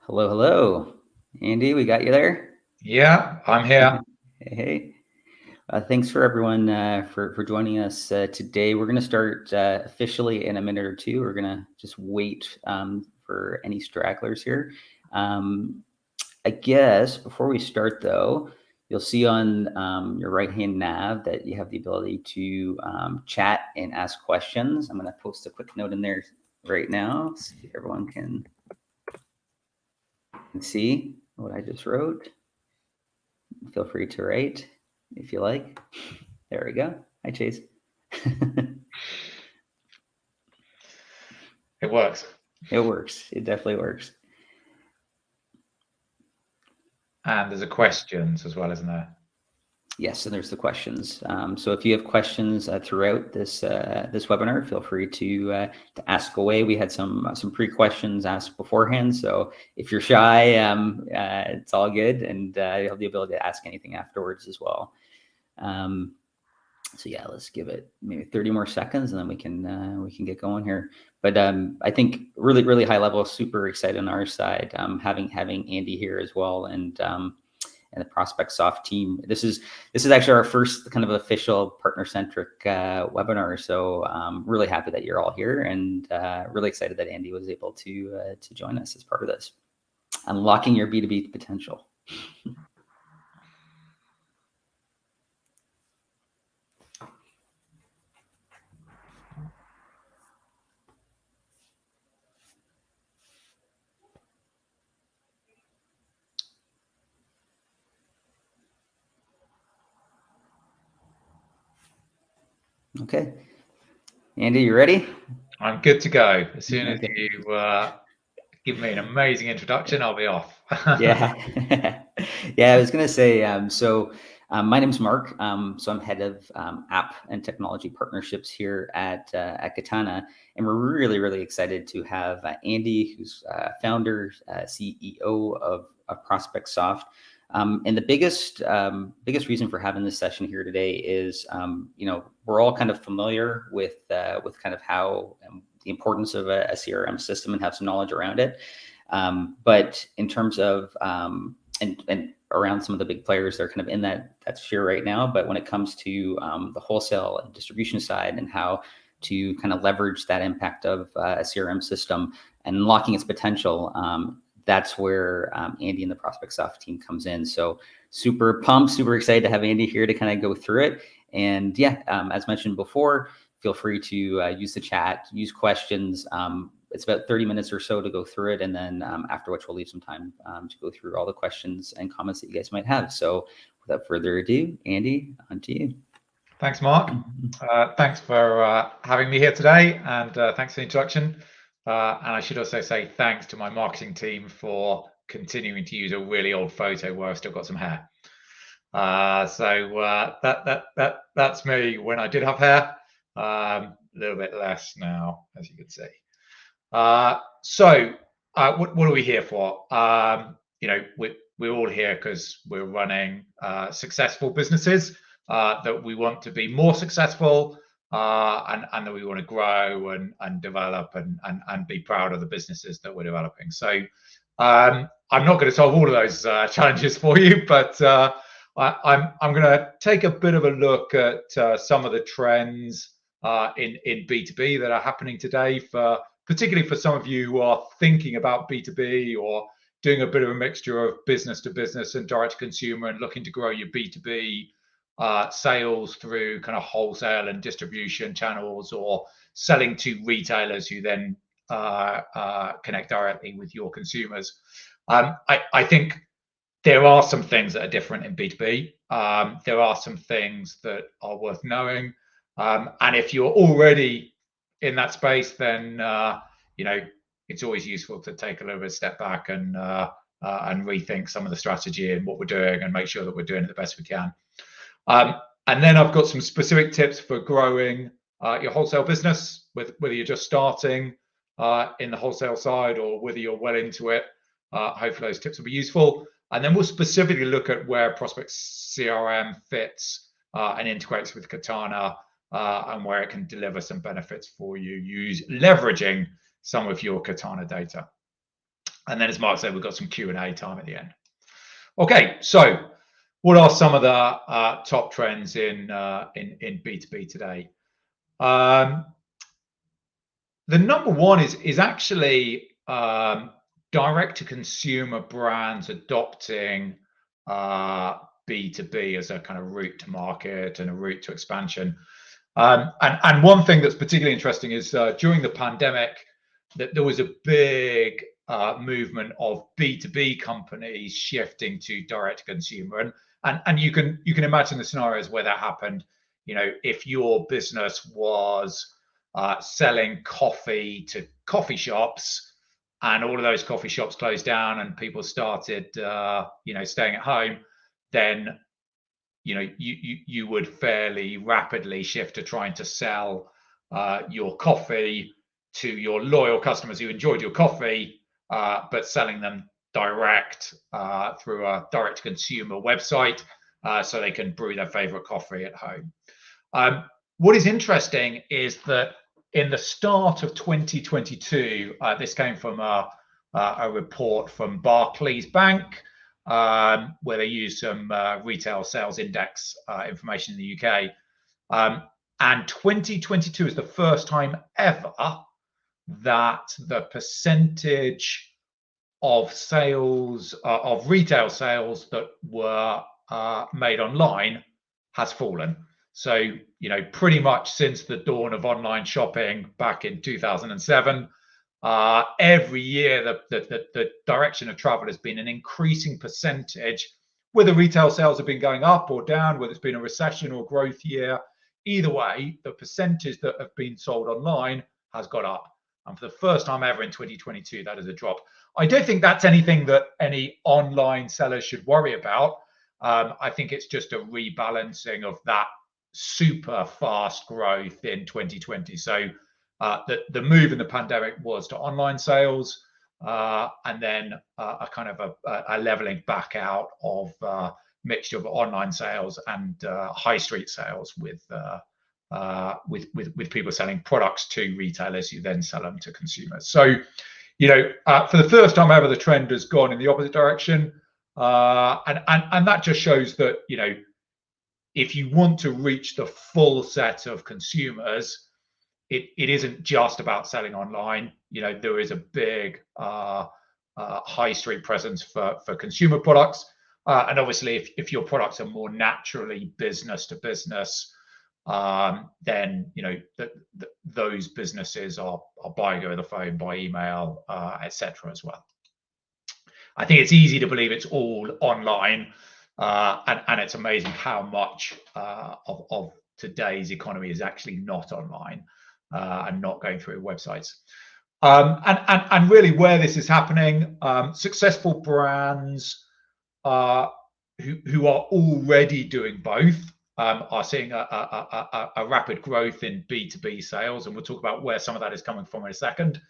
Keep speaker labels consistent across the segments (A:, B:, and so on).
A: Hello, hello. Andy, we got you there?
B: Yeah, I'm here.
A: Hey. Thanks for everyone for joining us today. We're going to start officially in a minute or two. We're going to just wait for any stragglers here. I guess before we start, though, you'll see on your right-hand nav that you have the ability to chat and ask questions. I'm going to post a quick note in there right now so everyone can see what I just wrote. Feel free to write if you like. There we go. Hi, Chase.
B: It works.
A: It works. It definitely works.
B: And there's a questions as well, isn't there?
A: Yes, and there's the questions. So if you have questions throughout this this webinar, feel free to ask away. We had some pre-questions asked beforehand, so if you're shy, it's all good, and you have the ability to ask anything afterwards as well. So yeah, let's give it maybe 30 more seconds, and then we can get going here. But I think really high level, super excited on our side, having Andy here as well, and the ProspectSoft team. This is actually our first kind of official partner-centric webinar. So really happy that you're all here, and really excited that Andy was able to join us as part of this. Unlocking your B2B potential. Okay, Andy, you ready?
B: I'm good to go. As soon as you give me an amazing introduction, I'll be off.
A: Yeah, yeah. I was gonna say. My name's Mark. So I'm head of app and technology partnerships here at Katana, and we're really excited to have Andy, who's founder, CEO of ProspectSoft. And the biggest reason for having this session here today is, we're all kind of familiar with kind of how the importance of a CRM system and have some knowledge around it. But in terms of and around some of the big players, they're kind of in that sphere right now. But when it comes to the wholesale and distribution side and how to kind of leverage that impact of a CRM system and unlocking its potential, that's where Andy and the ProspectSoft team comes in. So super pumped, super excited to have Andy here to kind of go through it. And yeah, as mentioned before, feel free to use the chat, use questions. It's about 30 minutes or so to go through it. And then after which we'll leave some time to go through all the questions and comments that you guys might have. So without further ado, Andy, on to you.
B: Thanks, Mark. Thanks for having me here today, and thanks for the introduction. And I should also say thanks to my marketing team for continuing to use a really old photo where I've still got some hair. So that's me when I did have hair. A little bit less now, as you can see. So what are we here for? We're all here because we're running successful businesses that we want to be more successful, and that we want to grow and develop and be proud of the businesses that we're developing. So I'm not going to solve all of those challenges for you, but I'm going to take a bit of a look at some of the trends in B2B that are happening today, particularly for some of you who are thinking about B2B or doing a bit of a mixture of business to business and direct to consumer and looking to grow your B2B sales through kind of wholesale and distribution channels, or selling to retailers who then connect directly with your consumers. I think there are some things that are different in B2B. There are some things that are worth knowing. And if you're already in that space, then it's always useful to take a little bit of step back and rethink some of the strategy and what we're doing and make sure that we're doing it the best we can. And then I've got some specific tips for growing your wholesale business, whether you're just starting in the wholesale side or whether you're well into it. Hopefully those tips will be useful. And then we'll specifically look at where Prospect CRM fits and integrates with Katana, and where it can deliver some benefits for you, leveraging some of your Katana data. And then, as Mark said, we've got some Q&A time at the end. Okay, so what are some of the top trends in B2B today? The number one is actually direct-to-consumer brands adopting B2B as a kind of route to market and a route to expansion. And one thing that's particularly interesting is during the pandemic, that there was a big movement of B2B companies shifting to direct-to-consumer, and you can imagine the scenarios where that happened. You know, if your business was selling coffee to coffee shops, and all of those coffee shops closed down, and people started, staying at home, then you would fairly rapidly shift to trying to sell your coffee to your loyal customers who enjoyed your coffee, but selling them direct through a direct-to-consumer website, so they can brew their favorite coffee at home. What is interesting is that in the start of 2022, this came from a report from Barclays Bank, where they used some retail sales index information in the UK. And 2022 is the first time ever that the percentage of sales, of retail sales that were made online has fallen. So, pretty much since the dawn of online shopping back in 2007, every year the direction of travel has been an increasing percentage, whether retail sales have been going up or down, whether it's been a recession or growth year. Either way, the percentage that have been sold online has got up. And for the first time ever in 2022, that is a drop. I don't think that's anything that any online sellers should worry about. I think it's just a rebalancing of that super fast growth in 2020. So the move in the pandemic was to online sales, and then a kind of a leveling back out of mixture of online sales and high street sales with people selling products to retailers who then sell them to consumers. So, for the first time ever, the trend has gone in the opposite direction, and that just shows that if you want to reach the full set of consumers, it isn't just about selling online. There is a big high street presence for consumer products, and obviously if your products are more naturally business to business, then those businesses are buying over the phone, by email, etc. as well. I think it's easy to believe it's all online, and it's amazing how much of today's economy is actually not online and not going through websites. And really where this is happening, successful brands who are already doing both are seeing a rapid growth in B2B sales, and we'll talk about where some of that is coming from in a second.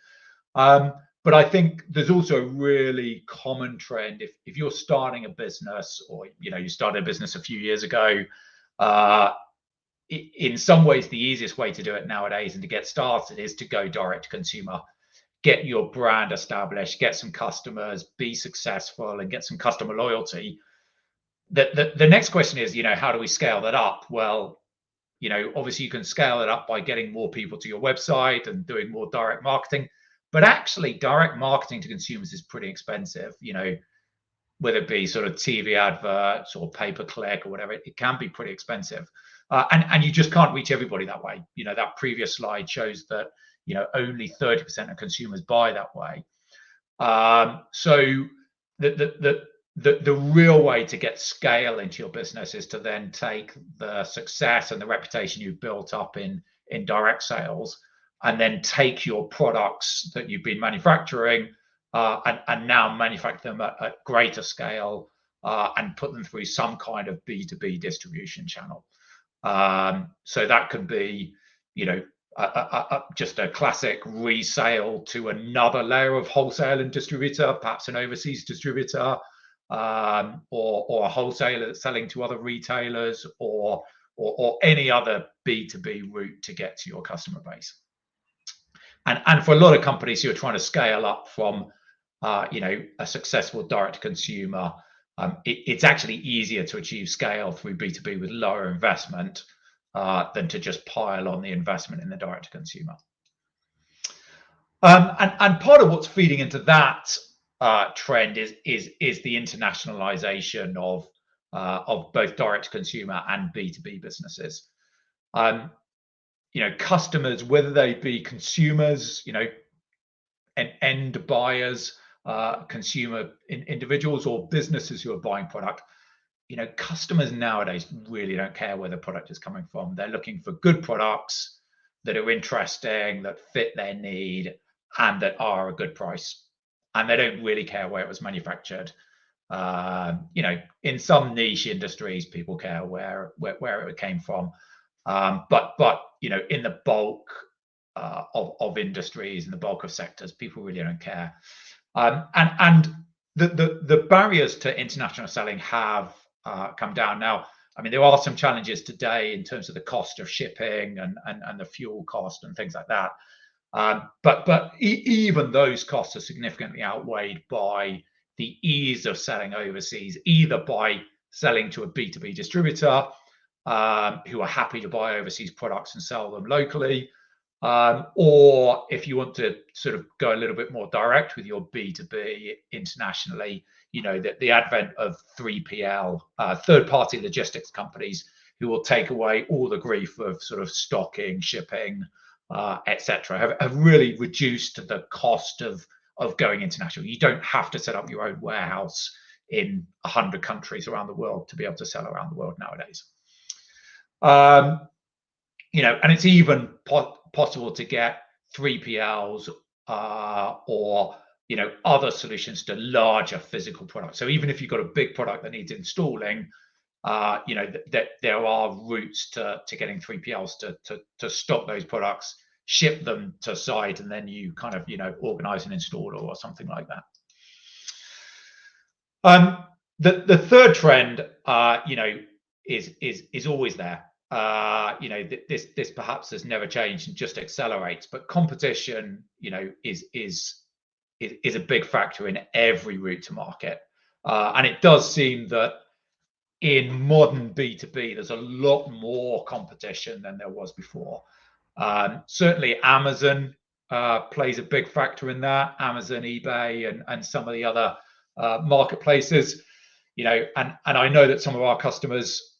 B: But I think there's also a really common trend. If you're starting a business, or you started a business a few years ago, in some ways the easiest way to do it nowadays and to get started is to go direct to consumer, get your brand established, get some customers, be successful, and get some customer loyalty. The next question is, how do we scale that up? Well, obviously you can scale it up by getting more people to your website and doing more direct marketing. But actually, direct marketing to consumers is pretty expensive, whether it be sort of TV adverts or pay-per-click or whatever. It can be pretty expensive. And you just can't reach everybody that way. That previous slide shows that, only 30% of consumers buy that way. So the real way to get scale into your business is to then take the success and the reputation you've built up in direct sales, and then take your products that you've been manufacturing and now manufacture them at greater scale and put them through some kind of B2B distribution channel. So that could be, just a classic resale to another layer of wholesale and distributor, perhaps an overseas distributor, or a wholesaler that's selling to other retailers, or any other B2B route to get to your customer base. And for a lot of companies who are trying to scale up from a successful direct to consumer, it's actually easier to achieve scale through B2B with lower investment than to just pile on the investment in the direct to consumer. And part of what's feeding into that trend is the internationalization of both direct to consumer and B2B businesses. Customers, whether they be consumers, and end buyers, consumer individuals, or businesses who are buying product, customers nowadays really don't care where the product is coming from. They're looking for good products that are interesting, that fit their need, and that are a good price. And they don't really care where it was manufactured. In some niche industries, people care where it came from. But in the bulk of industries, in the bulk of sectors, people really don't care. And the barriers to international selling have come down. Now, I mean, there are some challenges today in terms of the cost of shipping and the fuel cost and things like that. But even those costs are significantly outweighed by the ease of selling overseas, either by selling to a B2B distributor who are happy to buy overseas products and sell them locally, or if you want to sort of go a little bit more direct with your B2B internationally, the advent of 3PL, third-party logistics companies, who will take away all the grief of sort of stocking, shipping, etc., have really reduced the cost of going international. You don't have to set up your own warehouse in 100 countries around the world to be able to sell around the world nowadays. And it's even possible to get 3PLs or other solutions to larger physical products. So even if you've got a big product that needs installing, that there are routes to getting 3PLs to stock those products, ship them to site, and then you kind of organize an installer or something like that. The third trend, is always there. This perhaps has never changed and just accelerates, but competition, is a big factor in every route to market. And it does seem that in modern B2B, there's a lot more competition than there was before. Certainly Amazon plays a big factor in that. Amazon, eBay, and some of the other marketplaces, and I know that some of our customers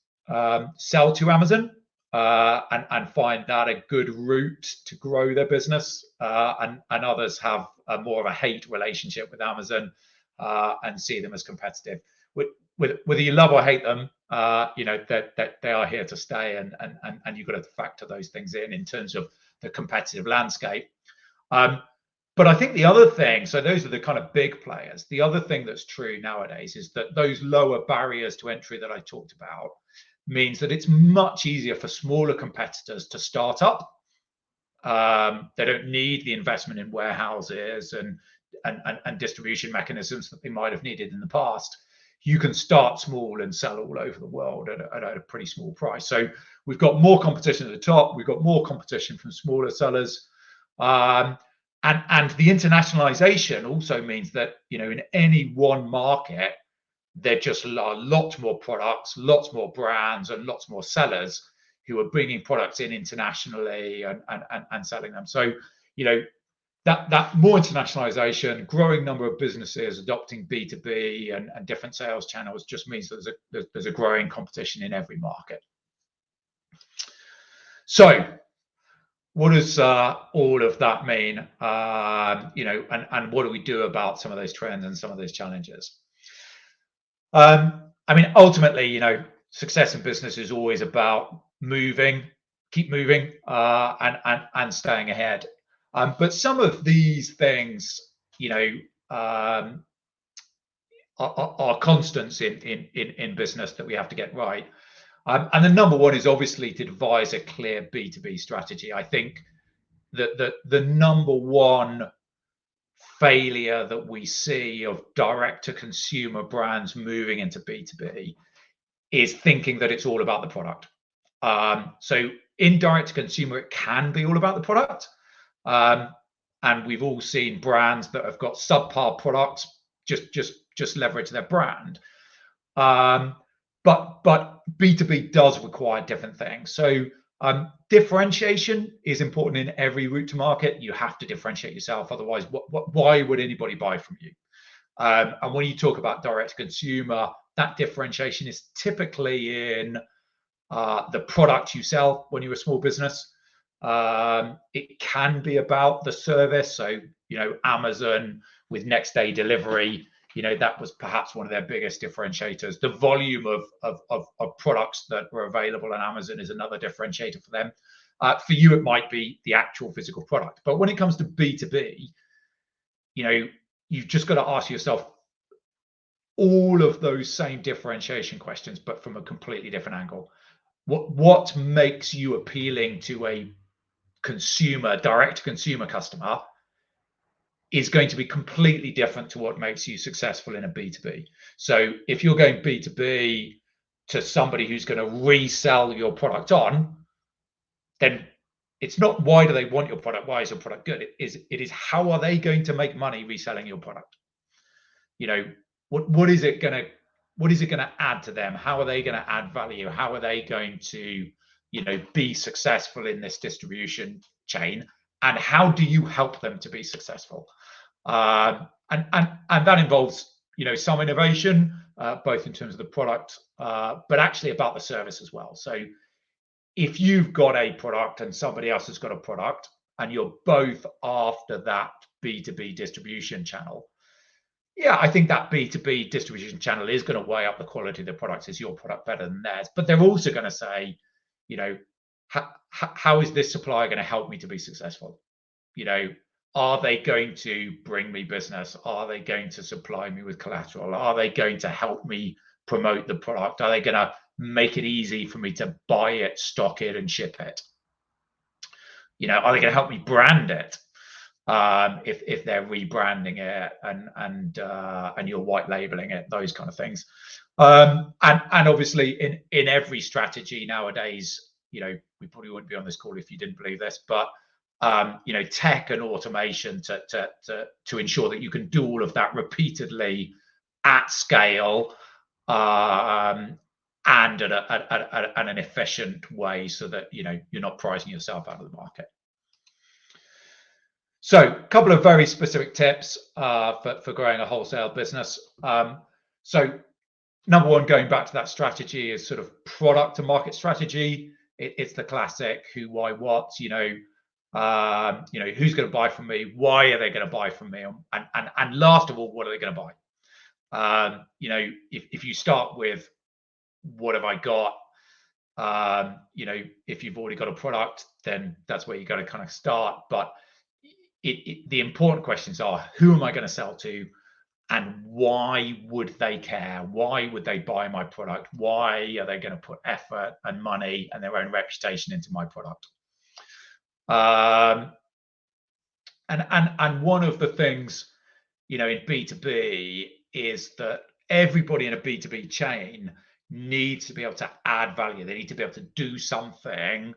B: sell to Amazon and find that a good route to grow their business, and others have more of a hate relationship with Amazon and see them as competitive. Whether you love or hate them, that they are here to stay, and you've got to factor those things in terms of the competitive landscape. But I think the other thing, so those are the kind of big players. The other thing that's true nowadays is that those lower barriers to entry that I talked about means that it's much easier for smaller competitors to start up. They don't need the investment in warehouses and distribution mechanisms that they might have needed in the past. You can start small and sell all over the world at a pretty small price. So we've got more competition at the top. We've got more competition from smaller sellers. And the internationalization also means that, in any one market, there just are lots more products, lots more brands, and lots more sellers who are bringing products in internationally and selling them. So, that more internationalization, growing number of businesses adopting B2B and different sales channels just means that there's a growing competition in every market. So what does all of that mean? And what do we do about some of those trends and some of those challenges? I mean, ultimately, success in business is always about keep moving, and staying ahead. But some of these things, are constants in business that we have to get right. And the number one is obviously to devise a clear B2B strategy. I think that the number one failure that we see of direct-to-consumer brands moving into B2B is thinking that it's all about the product. So in direct-to-consumer, it can be all about the product. And and we've all seen brands that have got subpar products just leverage their brand. But B2B does require different things. So differentiation is important in every route to market. You have to differentiate yourself, otherwise why would anybody buy from you? And when you talk about direct to consumer, that differentiation is typically in the product you sell when you're a small business. It can be about the service. So, Amazon with next day delivery, that was perhaps one of their biggest differentiators. The volume of products that were available on Amazon is another differentiator for them. For you, it might be the actual physical product. But when it comes to B2B, you've just got to ask yourself all of those same differentiation questions, but from a completely different angle. What makes you appealing to a consumer, direct consumer customer, is going to be completely different to what makes you successful in a B2B. So if you're going B2B to somebody who's going to resell your product on, then it's not why do they want your product, why is your product good? It is how are they going to make money reselling your product? What is it going to add to them? How are they going to add value? How are they going to be successful in this distribution chain? And how do you help them to be successful? And that involves some innovation, both in terms of the product, but actually about the service as well. So if you've got a product and somebody else has got a product, and you're both after that B2B distribution channel, yeah, I think that B2B distribution channel is going to weigh up the quality of the product. Is your product better than theirs? But they're also going to say, how is this supplier going to help me to be successful? Are they going to bring me business? Are they going to supply me with collateral? Are they going to help me promote the product? Are they going to make it easy for me to buy it, stock it, and ship it? Are they going to help me brand it? If they're rebranding it and you're white labeling it, those kind of things. And obviously in every strategy nowadays, we probably wouldn't be on this call if you didn't believe this, but tech and automation to ensure that you can do all of that repeatedly at scale and at an efficient way, so that you're not pricing yourself out of the market. So a couple of very specific tips for growing a wholesale business. So number one, going back to that strategy, is sort of product to market strategy. It's the classic who, why, what, who's going to buy from me? Why are they going to buy from me? And last of all, what are they going to buy? If you start with what have I got, if you've already got a product, then that's where you got to kind of start. But the important questions are, who am I going to sell to, and why would they care? Why would they buy my product? Why are they going to put effort and money and their own reputation into my product? And one of the things, in B2B is that everybody in a B2B chain needs to be able to add value. They need to be able to do something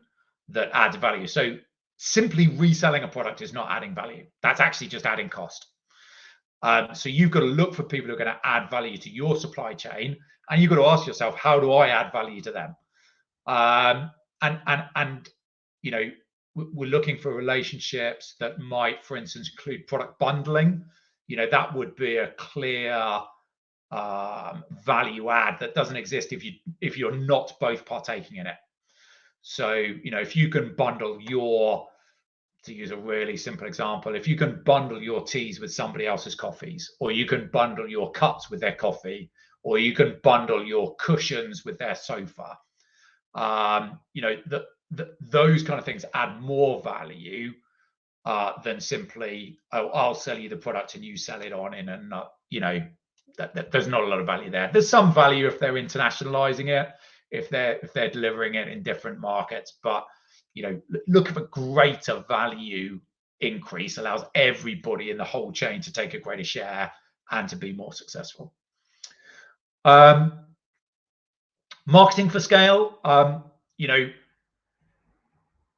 B: that adds value. So simply reselling a product is not adding value. That's actually just adding cost. So you've got to look for people who are going to add value to your supply chain, and you've got to ask yourself, how do I add value to them? We're looking for relationships that might, for instance, include product bundling. That would be a clear value add that doesn't exist if you're not both partaking in it. So if you can bundle to use a really simple example, if you can bundle your teas with somebody else's coffees, or you can bundle your cups with their coffee, or you can bundle your cushions with their sofa, those kind of things add more value than simply, I'll sell you the product and you sell it on in, and there's not a lot of value there. There's some value if they're internationalizing it, if they're delivering it in different markets, but look, for greater value increase allows everybody in the whole chain to take a greater share and to be more successful. Marketing for scale,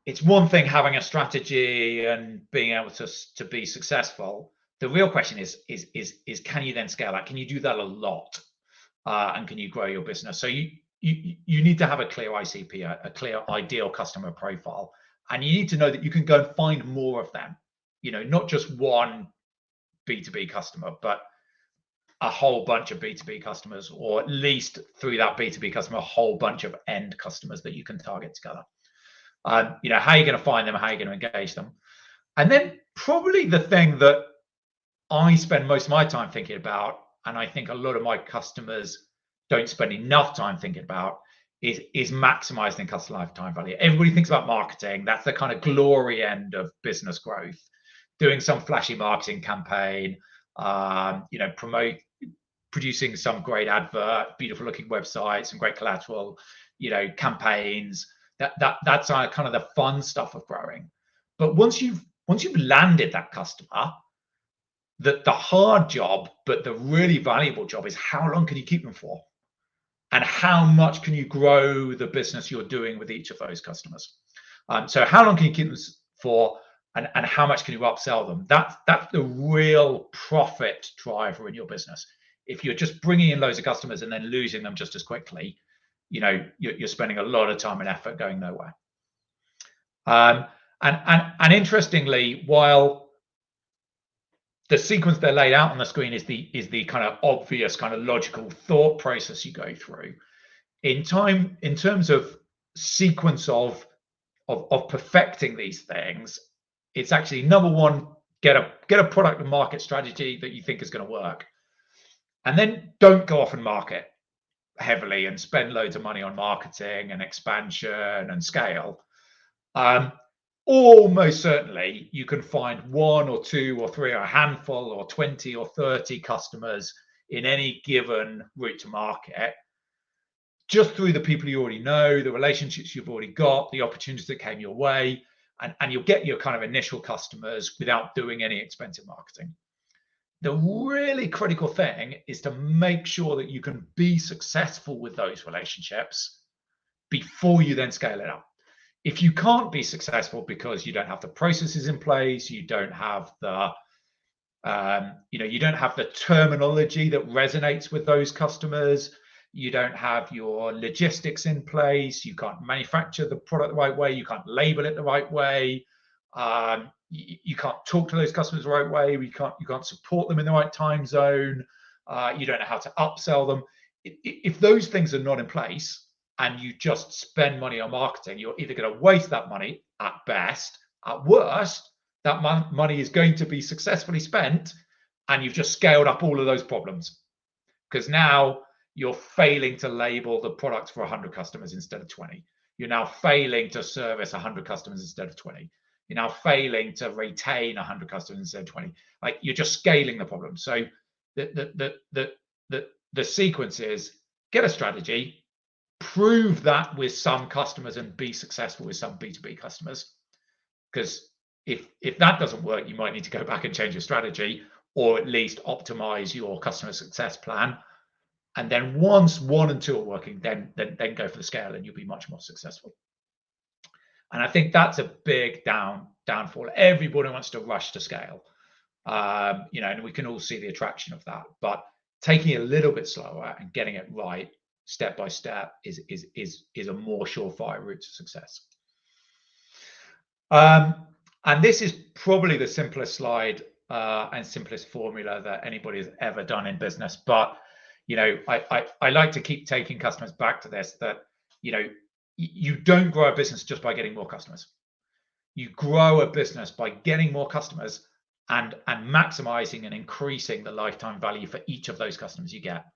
B: it's one thing having a strategy and being able to be successful. The real question is can you then scale that? Can you do that a lot? And can you grow your business? So you need to have a clear ICP, a clear ideal customer profile, and you need to know that you can go and find more of them. Not just one B2B customer, but a whole bunch of B2B customers, or at least through that B2B customer, a whole bunch of end customers that you can target together. How are you going to find them? How are you going to engage them? And then probably the thing that I spend most of my time thinking about, and I think a lot of my customers don't spend enough time thinking about, is maximizing customer lifetime value. Everybody thinks about marketing. That's the kind of glory end of business growth. Doing some flashy marketing campaign, producing some great advert, beautiful looking website, some great collateral, campaigns. That's kind of the fun stuff of growing. But once you've landed that customer, the hard job, but the really valuable job, is how long can you keep them for? And how much can you grow the business you're doing with each of those customers? So how long can you keep them for, and how much can you upsell them? That's the real profit driver in your business. If you're just bringing in loads of customers and then losing them just as quickly, you're spending a lot of time and effort going nowhere. And interestingly, while the sequence they're laid out on the screen is the kind of obvious kind of logical thought process you go through, in terms of sequence of perfecting these things, it's actually number one, get a product and market strategy that you think is going to work, and then don't go off and market heavily and spend loads of money on marketing and expansion and scale. Almost certainly you can find one or two or three or a handful or 20 or 30 customers in any given route to market, just through the people you already know, the relationships you've already got, the opportunities that came your way, and you'll get your kind of initial customers without doing any expensive marketing. The really critical thing is to make sure that you can be successful with those relationships before you then scale it up. If you can't be successful because you don't have the processes in place, you don't have the you don't have the terminology that resonates with those customers, you don't have your logistics in place, you can't manufacture the product the right way, you can't label it the right way, you can't talk to those customers the right way, you can't support them in the right time zone, you don't know how to upsell them. If those things are not in place, and you just spend money on marketing, you're either going to waste that money at best. At worst, that money is going to be successfully spent, and you've just scaled up all of those problems, because now you're failing to label the product for 100 customers instead of 20. You're now failing to service 100 customers instead of 20. You're now failing to retain 100 customers instead of 20. Like, you're just scaling the problem. So the sequence is get a strategy, prove that with some customers, and be successful with some B2B customers. Because if that doesn't work, you might need to go back and change your strategy, or at least optimize your customer success plan. And then once 1 and 2 are working, then go for the scale, and you'll be much more successful. And I think that's a big downfall. Everybody wants to rush to scale, and we can all see the attraction of that. But taking it a little bit slower and getting it right step by step is a more surefire route to success. And this is probably the simplest slide and simplest formula that anybody has ever done in business. But I like to keep taking customers back to this, that you don't grow a business just by getting more customers. You grow a business by getting more customers and maximizing and increasing the lifetime value for each of those customers you get.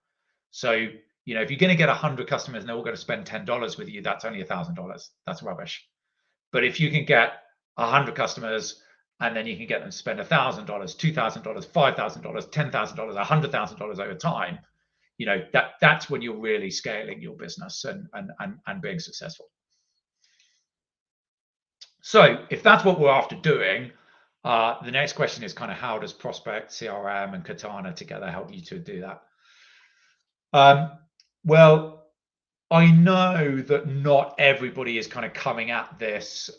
B: So if you're going to get 100 customers and they're all going to spend $10 with you, that's only $1,000. That's rubbish. But if you can get 100 customers and then you can get them to spend $1,000, $2,000, $5,000, $10,000, $100,000 over time, that's when you're really scaling your business and being successful. So if that's what we're after doing, the next question is kind of, how does Prospect CRM and Katana together help you to do that? Well, I know that not everybody is kind of coming at this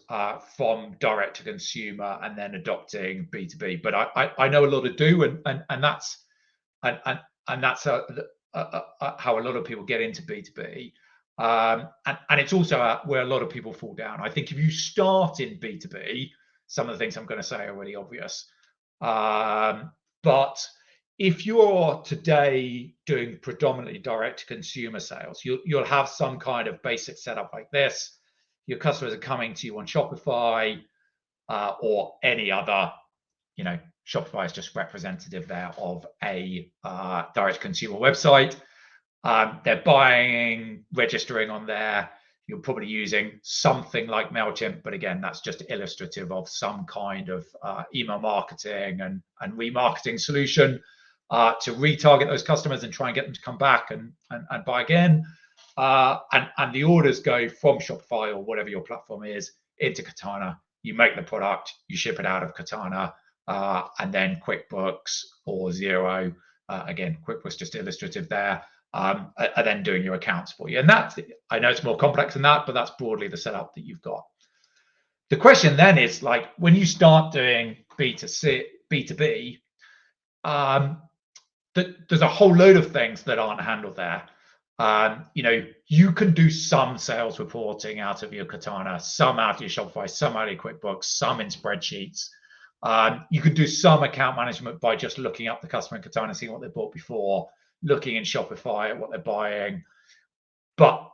B: from direct to consumer and then adopting B2B, but I know a lot of do, and that's and that's how a lot of people get into B2B. And it's also where a lot of people fall down. I think if you start in B2B, some of the things I'm going to say are really obvious. But if you're today doing predominantly direct to consumer sales, you'll have some kind of basic setup like this. Your customers are coming to you on Shopify or any other, Shopify is just representative there of a direct consumer website. They're buying, registering on there. You're probably using something like MailChimp, but again, that's just illustrative of some kind of email marketing and remarketing solution to retarget those customers and try and get them to come back and buy again. And the orders go from Shopify or whatever your platform is into Katana. You make the product, you ship it out of Katana, and then QuickBooks or Xero, again, QuickBooks just illustrative there, are then doing your accounts for you. And that's, I know it's more complex than that, but that's broadly the setup that you've got. The question then is, like, when you start doing B2B, there's a whole load of things that aren't handled there. You can do some sales reporting out of your Katana, some out of your Shopify, some out of your QuickBooks, some in spreadsheets. You could do some account management by just looking up the customer in Katana, seeing what they bought before, looking in Shopify at what they're buying. But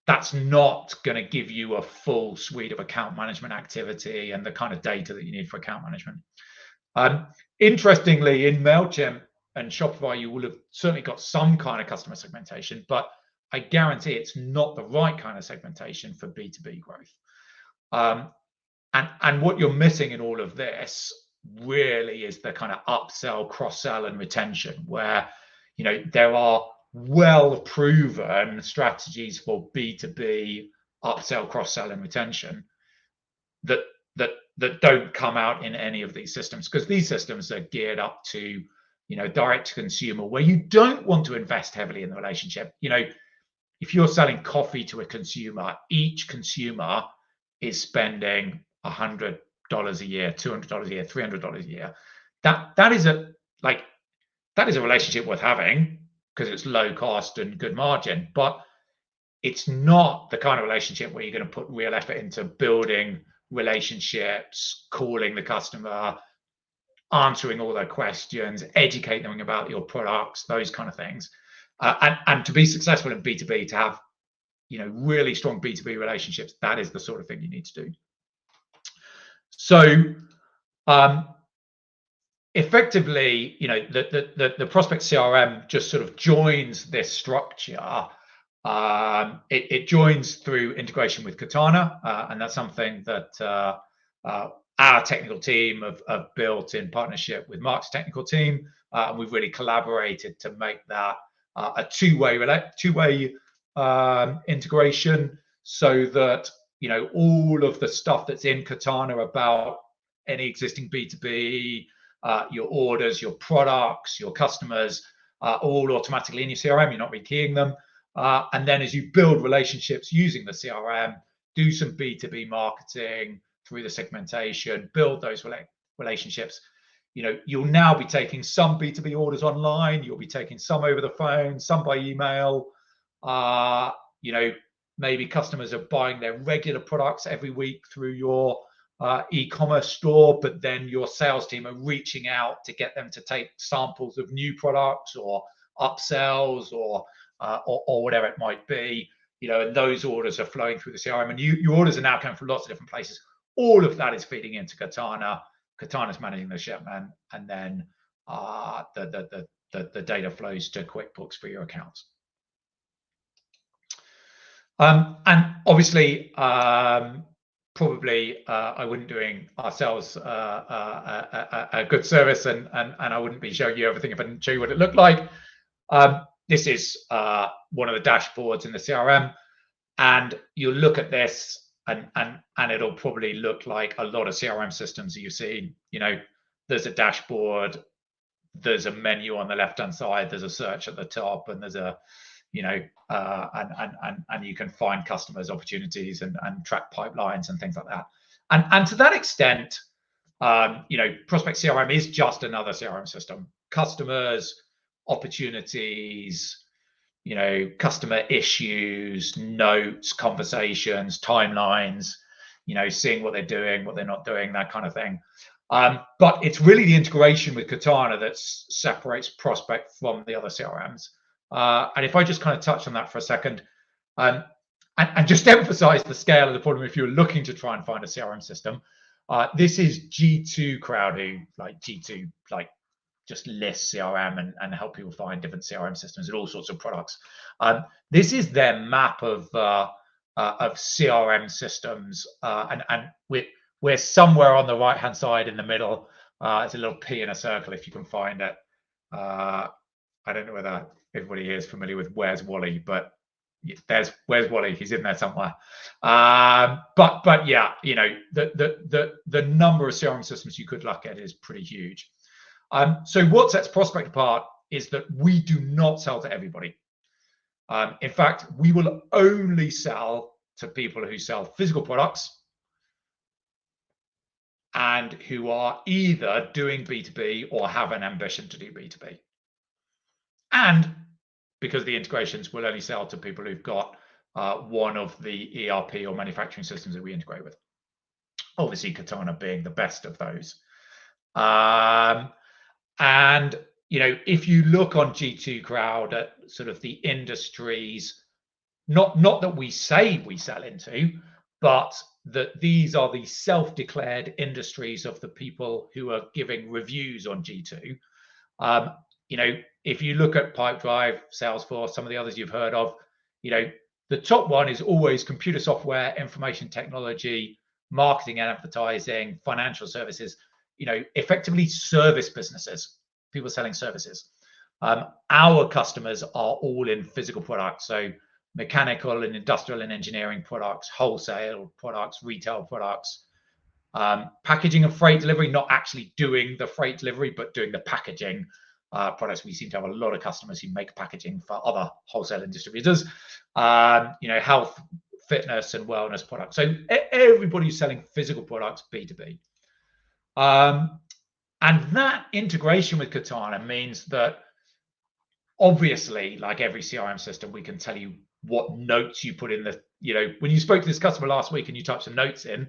B: that's not going to give you a full suite of account management activity and the kind of data that you need for account management. Interestingly, in MailChimp and Shopify, you will have certainly got some kind of customer segmentation, but I guarantee it's not the right kind of segmentation for B2B growth. And what you're missing in all of this really is the kind of upsell, cross-sell, and retention, where there are well-proven strategies for B2B upsell, cross-sell, and retention that don't come out in any of these systems, because these systems are geared up to direct to consumer, where you don't want to invest heavily in the relationship. If you're selling coffee to a consumer, each consumer is spending $100 a year, $200 a year, $300 a year. That is a relationship worth having because it's low cost and good margin, but it's not the kind of relationship where you're going to put real effort into building relationships, calling the customer, answering all their questions, educating them about your products, those kind of things. And to be successful in B2B, to have really strong B2B relationships, that is the sort of thing you need to do. So effectively, the Prospect CRM just sort of joins this structure. It joins through integration with Katana, and that's something that our technical team have built in partnership with Mark's technical team. And we've really collaborated to make that a two-way integration, so that all of the stuff that's in Katana about any existing B2B, your orders, your products, your customers, all automatically in your CRM. You're not rekeying them. And then as you build relationships using the CRM, do some B2B marketing through the segmentation, build those relationships. You'll now be taking some B2B orders online. You'll be taking some over the phone, some by email. Maybe customers are buying their regular products every week through your e-commerce store, but then your sales team are reaching out to get them to take samples of new products or upsells or whatever it might be. And those orders are flowing through the CRM, and your orders are now coming from lots of different places. All of that is feeding into Katana. Katana's managing the shipment, and then the data flows to QuickBooks for your accounts. And obviously, probably I wouldn't doing ourselves a good service, and I wouldn't be showing you everything if I didn't show you what it looked like. This is one of the dashboards in the CRM, and you look at this, and it'll probably look like a lot of CRM systems that you've seen. There's a dashboard, there's a menu on the left-hand side, there's a search at the top, and there's a and you can find customers opportunities and track pipelines and things like that. And to that extent, Prospect CRM is just another CRM system. Customers, opportunities, customer issues, notes, conversations, timelines, seeing what they're doing, what they're not doing, that kind of thing. But it's really the integration with Katana that separates Prospect from the other CRMs. And if I just kind of touch on that for a second, and just emphasize the scale of the problem, if you're looking to try and find a CRM system, this is G2 Crowd, who G2 just lists CRM and help people find different CRM systems and all sorts of products. This is their map of CRM systems, and we're somewhere on the right hand side in the middle. It's a little P in a circle if you can find it. I don't know whether everybody here is familiar with Where's Wally, but where's Wally? He's in there somewhere. But yeah, the number of CRM systems you could look at is pretty huge. So what sets Prospect apart is that we do not sell to everybody. In fact, we will only sell to people who sell physical products and who are either doing B2B or have an ambition to do B2B. And because the integrations will only sell to people who've got one of the ERP or manufacturing systems that we integrate with. Obviously, Katana being the best of those. And if you look on G2 Crowd at sort of the industries, not that we say we sell into, but that these are the self-declared industries of the people who are giving reviews on G2. If you look at Pipedrive, Salesforce, some of the others you've heard of, the top one is always computer software, information technology, marketing and advertising, financial services, effectively service businesses, people selling services. Our customers are all in physical products, so mechanical and industrial and engineering products, wholesale products, retail products, packaging and freight delivery, not actually doing the freight delivery, but doing the packaging products. We seem to have a lot of customers who make packaging for other wholesale and distributors, health, fitness and wellness products. So everybody's selling physical products, B2B. And that integration with Katana means that obviously, like every CRM system, we can tell you what notes you put in the, when you spoke to this customer last week and you typed some notes in,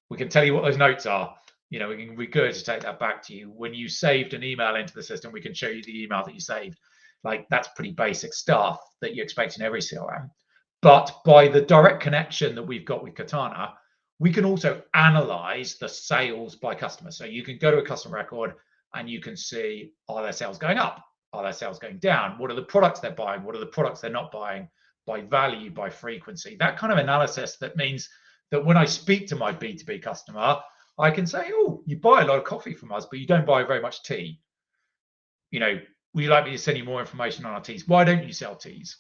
B: we can tell you what those notes are. We can regurgitate that back to you. When you saved an email into the system, we can show you the email that you saved. That's pretty basic stuff that you expect in every CRM. But by the direct connection that we've got with Katana, we can also analyze the sales by customer. So you can go to a customer record and you can see, are their sales going up? Are their sales going down? What are the products they're buying? What are the products they're not buying? By value, by frequency. That kind of analysis that means that when I speak to my B2B customer, I can say, oh, you buy a lot of coffee from us, but you don't buy very much tea. Would you like me to send you more information on our teas? Why don't you sell teas?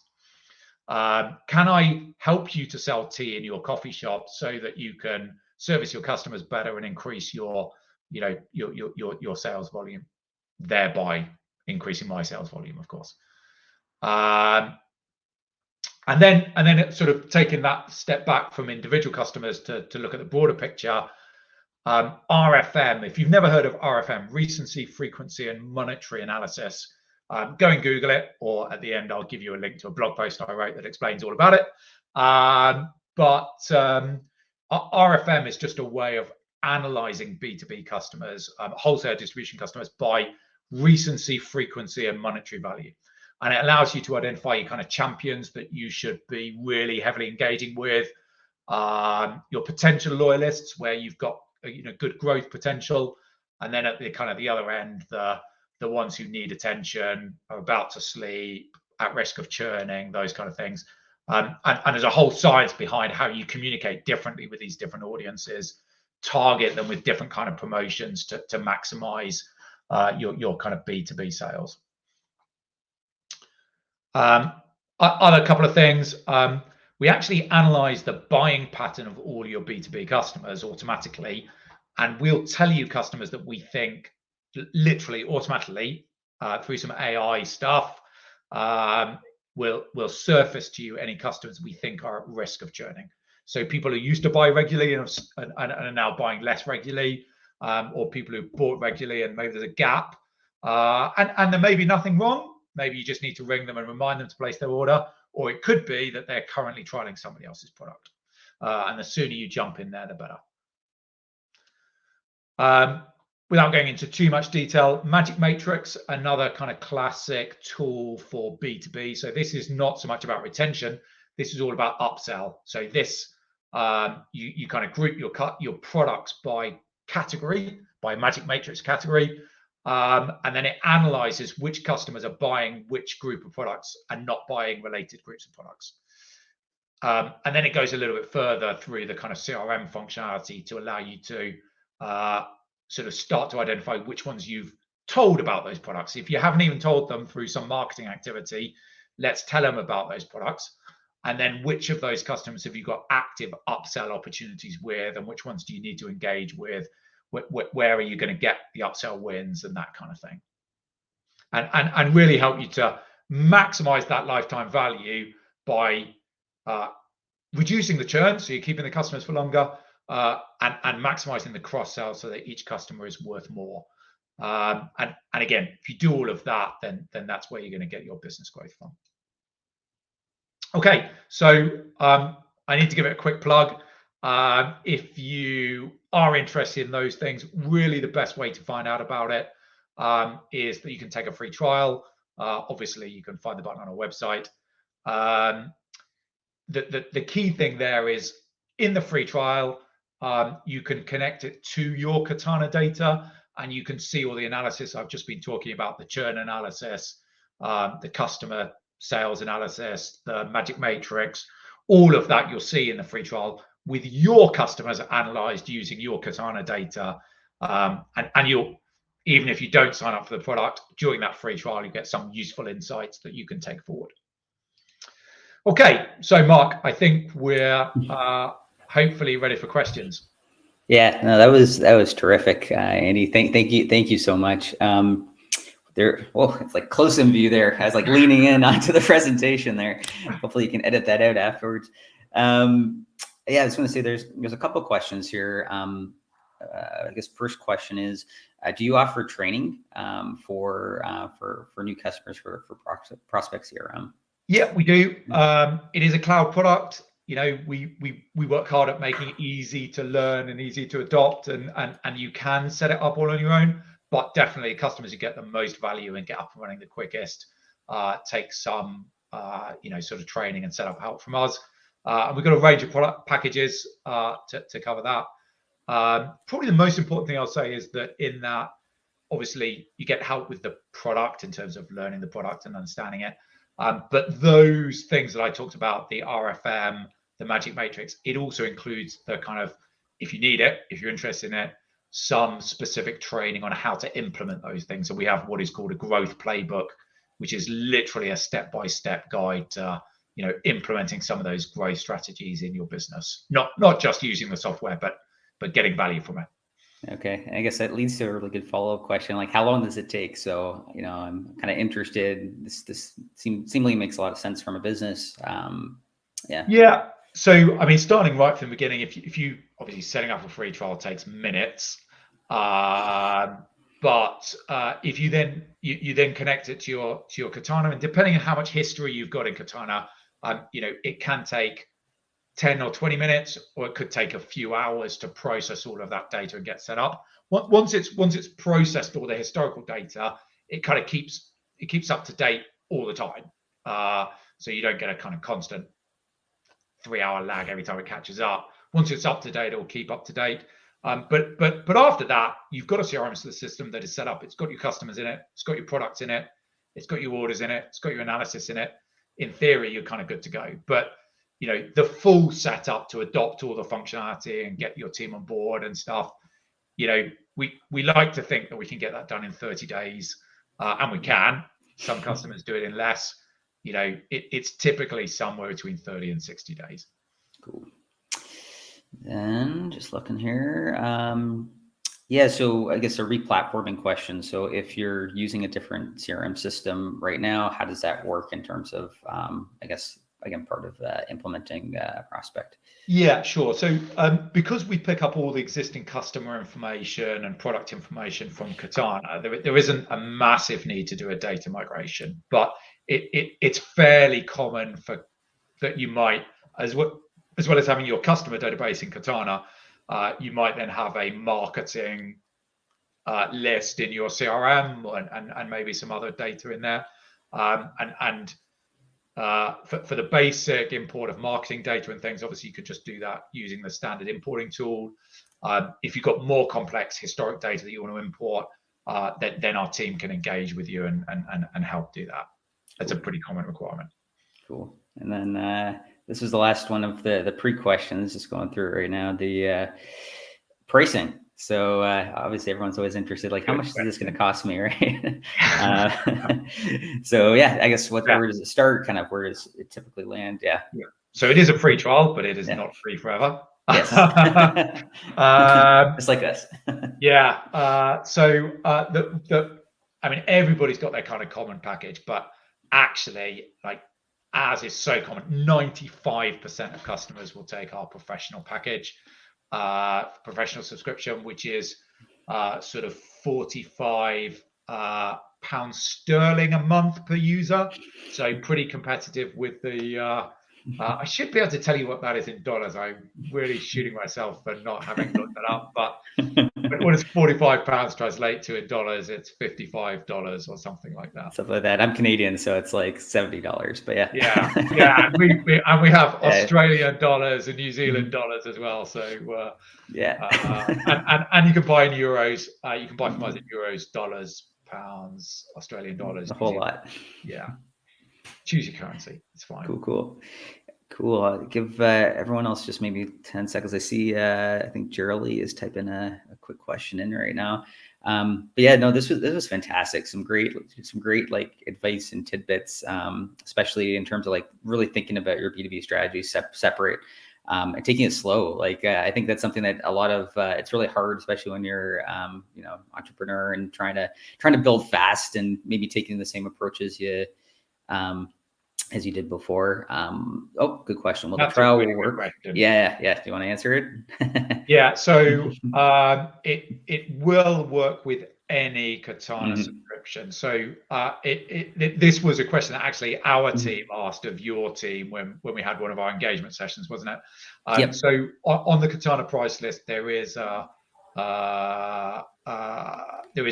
B: Can I help you to sell tea in your coffee shop so that you can service your customers better and increase your sales volume, thereby increasing my sales volume, of course. And then it sort of taking that step back from individual customers to look at the broader picture. RFM, if you've never heard of RFM, recency, frequency, and monetary analysis, go and Google it, or at the end, I'll give you a link to a blog post I wrote that explains all about it. But RFM is just a way of analyzing B2B customers, wholesale distribution customers, by recency, frequency, and monetary value. And it allows you to identify your kind of champions that you should be really heavily engaging with, your potential loyalists where you've got good growth potential, and then at the kind of the other end, the ones who need attention, are about to sleep, at risk of churning, those kind of things. And there's a whole science behind how you communicate differently with these different audiences, target them with different kind of promotions to maximize your kind of B2B sales. Other couple of things. We actually analyze the buying pattern of all your B2B customers automatically, and we'll tell you customers that we think literally automatically through some AI stuff. we'll surface to you any customers we think are at risk of churning. So people who used to buy regularly and are now buying less regularly, or people who bought regularly and maybe there's a gap, and there may be nothing wrong. Maybe you just need to ring them and remind them to place their order, or it could be that they're currently trialing somebody else's product. And the sooner you jump in there, the better. Without going into too much detail, Magic Matrix, another kind of classic tool for B2B. So this is not so much about retention. This is all about upsell. So this, you kind of group your products by category, by Magic Matrix category, and then it analyzes which customers are buying which group of products and not buying related groups of products. And then it goes a little bit further through the kind of CRM functionality to allow you to sort of start to identify which ones you've told about those products. If you haven't even told them through some marketing activity, let's tell them about those products. And then which of those customers have you got active upsell opportunities with, and which ones do you need to engage with? Where are you going to get the upsell wins and that kind of thing? And really help you to maximize that lifetime value by reducing the churn, so you're keeping the customers for longer, and maximizing the cross sell so that each customer is worth more. And again, if you do all of that, then that's where you're going to get your business growth from. Okay, so I need to give it a quick plug. If you are interested in those things, really the best way to find out about it is that you can take a free trial. Obviously, you can find the button on our website. The key thing there is in the free trial, you can connect it to your Katana data, and you can see all the analysis I've just been talking about, the churn analysis, the customer sales analysis, the Magic Matrix, all of that you'll see in the free trial with your customers analyzed using your Katana data. And you'll, even if you don't sign up for the product, during that free trial, you get some useful insights that you can take forward. Okay, so Mark, I think we're hopefully ready for questions.
A: Yeah, no, that was terrific, Andy. Thank you so much. It's like close in view there. I was like leaning in onto the presentation there. Hopefully you can edit that out afterwards. Yeah, I was going to say there's a couple of questions here. I guess first question is, do you offer training for new customers for Prospect CRM?
B: Yeah, we do. It is a cloud product. You know, we work hard at making it easy to learn and easy to adopt, and you can set it up all on your own. But definitely, customers who get the most value and get up and running the quickest take some sort of training and setup help from us. And we've got a range of product packages to cover that. Probably the most important thing I'll say is that in that, obviously, you get help with the product in terms of learning the product and understanding it. But those things that I talked about, the RFM, the Magic Matrix, it also includes the kind of, if you need it, if you're interested in it, some specific training on how to implement those things. So we have what is called a growth playbook, which is literally a step-by-step guide to, implementing some of those growth strategies in your business. Not just using the software, but getting value from it.
A: Okay, I guess that leads to a really good follow-up question. Like, how long does it take? So, I'm kind of interested. This seemingly makes a lot of sense from a business.
B: Yeah. So, I mean, starting right from the beginning, if you obviously setting up a free trial takes minutes, but if you then connect it to your Katana, and depending on how much history you've got in Katana, it can take 10 or 20 minutes, or it could take a few hours to process all of that data and get set up. Once it's processed all the historical data, it kind of keeps up to date all the time. So you don't get a kind of constant 3-hour lag every time it catches up. Once it's up to date, it'll keep up to date. But after that, you've got a CRM system that is set up. It's got your customers in it. It's got your products in it. It's got your orders in it. It's got your analysis in it. In theory, you're kind of good to go. But the full setup to adopt all the functionality and get your team on board and stuff, we like to think that we can get that done in 30 days, and we can. Some customers do it in less. It's typically somewhere between 30 and 60 days.
A: Cool. Then just looking here, Yeah, so I guess a replatforming question. So if you're using a different CRM system right now, how does that work in terms of, I guess, again, part of implementing Prospect?
B: Yeah, sure. So because we pick up all the existing customer information and product information from Katana, there isn't a massive need to do a data migration, but it's fairly common for that you might, as well as having your customer database in Katana, you might then have a marketing list in your CRM and maybe some other data in there. For the basic import of marketing data and things, obviously you could just do that using the standard importing tool. If you've got more complex historic data that you want to import, then our team can engage with you and help do that. That's a pretty common requirement.
A: Cool. And then this was the last one of the pre-questions, just going through it right now, the pricing. So obviously everyone's always interested, like, how much is this going to cost me, right? So yeah, I guess where does it start? Kind of where does it typically land? Yeah.
B: So it is a free trial, but it is not free forever.
A: Yes. Just like this.
B: Yeah. So I mean, everybody's got their kind of common package, but actually, like, as is so common, 95% of customers will take our professional package, professional subscription, which is sort of 45 pounds sterling a month per user. So pretty competitive with the I should be able to tell you what that is in dollars. I'm really shooting myself for not having looked that up, but what does 45 pounds translate to in dollars? It's $55 or something like that.
A: Something like that. I'm Canadian, so it's like $70, but yeah.
B: Yeah. And we have Australian dollars and New Zealand dollars as well. So and you can buy in euros. You can buy from us in euros, dollars, pounds, Australian dollars.
A: A whole lot.
B: Yeah. Choose your currency. It's fine.
A: Cool. I'll give everyone else just maybe 10 seconds. I see, I think Geraldine is typing a quick question in right now. But yeah, no, this was fantastic. Some great like advice and tidbits, especially in terms of like really thinking about your B2B strategy separate, and taking it slow. Like, I think that's something that a lot of, it's really hard, especially when you're, entrepreneur and trying to build fast and maybe taking the same approach as you did before. Good question. Well, the trial will work. Yeah. Do you want to answer it?
B: Yeah. So it will work with any Katana subscription. So this was a question that actually our team asked of your team when we had one of our engagement sessions, wasn't it?
A: Yep.
B: So on the Katana price list, there is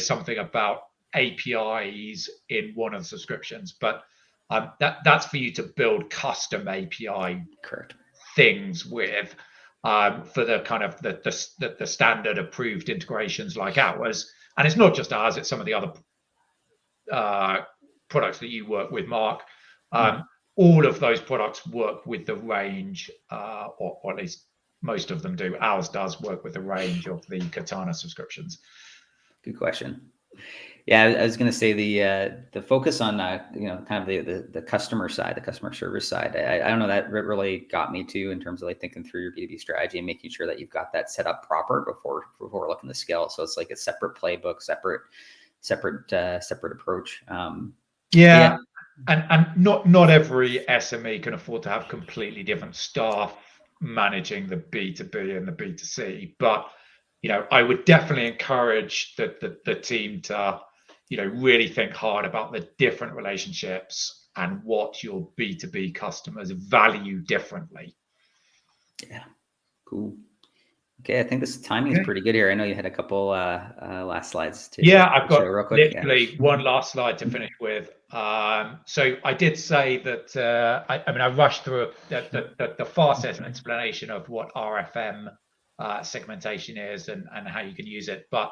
B: something about APIs in one of the subscriptions, but that's for you to build custom API things with, for the kind of the standard approved integrations like ours. And it's not just ours; it's some of the other products that you work with, Mark. All of those products work with the range, or at least most of them do. Ours does work with the range of the Katana subscriptions.
A: Good question. Yeah, I was going to say the focus on kind of the customer side, the customer service side. I don't know, that really got me too, in terms of like thinking through your B2B strategy and making sure that you've got that set up proper before looking to scale. So it's like a separate playbook, separate approach.
B: Yeah. And not every SME can afford to have completely different staff managing the B2B and the B2C, but I would definitely encourage the team to really think hard about the different relationships and what your B2B customers value differently.
A: Yeah, cool. Okay, I think this timing is pretty good here. I know you had a couple last slides too.
B: Yeah, I've got literally one last slide to finish with. So I did say that I rushed through the fastest explanation of what RFM segmentation is and how you can use it, but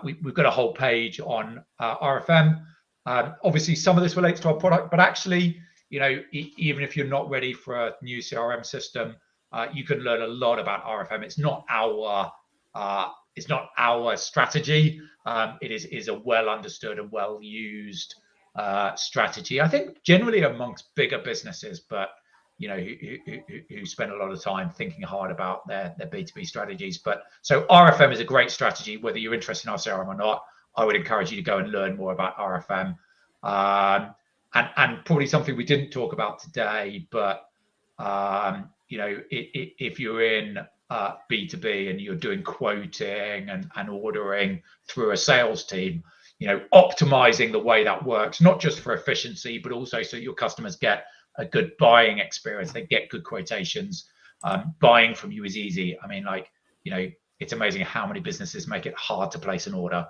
B: we've got a whole page on RFM. Obviously, some of this relates to our product, but actually, even if you're not ready for a new CRM system, you can learn a lot about RFM. It's not our strategy. It is a well understood and well used strategy, I think, generally amongst bigger businesses, but who spend a lot of time thinking hard about their B2B strategies. But so RFM is a great strategy, whether you're interested in our CRM or not. I would encourage you to go and learn more about RFM. And probably something we didn't talk about today, but if you're in B2B and you're doing quoting and ordering through a sales team, optimizing the way that works, not just for efficiency, but also so your customers get a good buying experience, they get good quotations. Buying from you is easy. I mean, it's amazing how many businesses make it hard to place an order.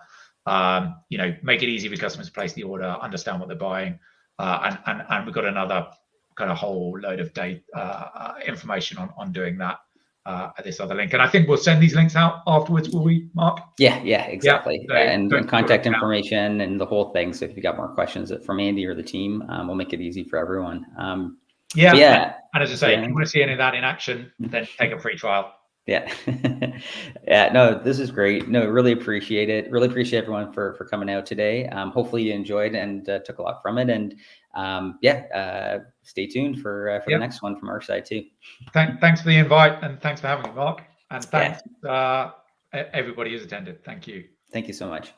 B: Make it easy for customers to place the order, understand what they're buying, and we've got another kind of whole load of data information on doing that at this other link. And I think we'll send these links out afterwards, will we, Mark?
A: Yeah, exactly.
B: So
A: and contact information and the whole thing. So if you got more questions from Andy or the team, we'll make it easy for everyone.
B: And as I say, if you want to see any of that in action, then take a free trial.
A: Yeah. No, this is great. No, really appreciate it. Really appreciate everyone for coming out today. Hopefully you enjoyed and took a lot from it. And stay tuned for the next one from our side too.
B: Thanks for the invite, and thanks for having me, Mark. And thanks everybody who's attended. Thank you.
A: Thank you so much.